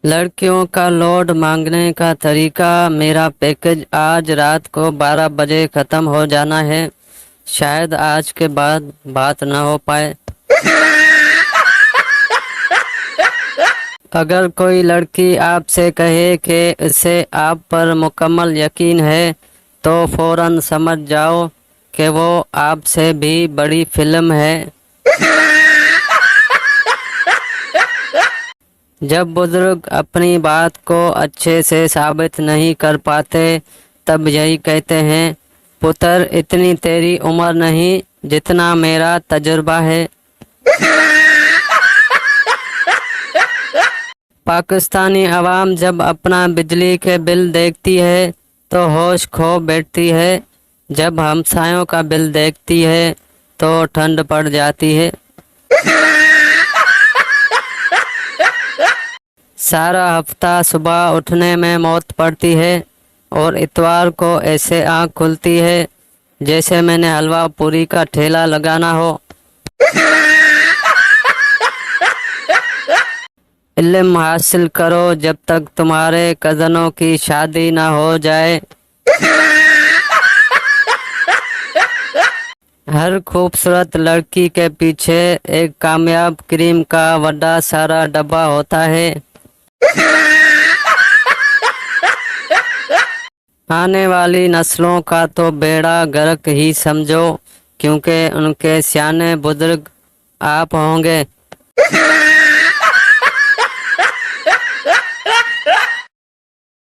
लड़कियों का लोड मांगने का तरीका। मेरा पैकेज आज रात को 12 बजे ख़त्म हो जाना है। शायद आज के बाद बात न हो पाए। अगर कोई लड़की आपसे कहे कि उसे आप पर मुकम्मल यकीन है तो फौरन समझ जाओ कि वो आपसे भी बड़ी फिल्म है। जब बुजुर्ग अपनी बात को अच्छे से साबित नहीं कर पाते तब यही कहते हैं, पुत्र इतनी तेरी उम्र नहीं जितना मेरा तजुर्बा है। पाकिस्तानी अवाम जब अपना बिजली के बिल देखती है तो होश खो बैठती है। जब हमसायों का बिल देखती है तो ठंड पड़ जाती है। सारा हफ्ता सुबह उठने में मौत पड़ती है और इतवार को ऐसे आँख खुलती है जैसे मैंने हलवा पूरी का ठेला लगाना हो। इल्म हासिल करो जब तक तुम्हारे कज़नों की शादी ना हो जाए। हर खूबसूरत लड़की के पीछे एक कामयाब क्रीम का बड़ा सारा डब्बा होता है। आने वाली नस्लों का तो बेड़ा गर्क ही समझो, क्योंकि उनके सियाने बुजुर्ग आप होंगे।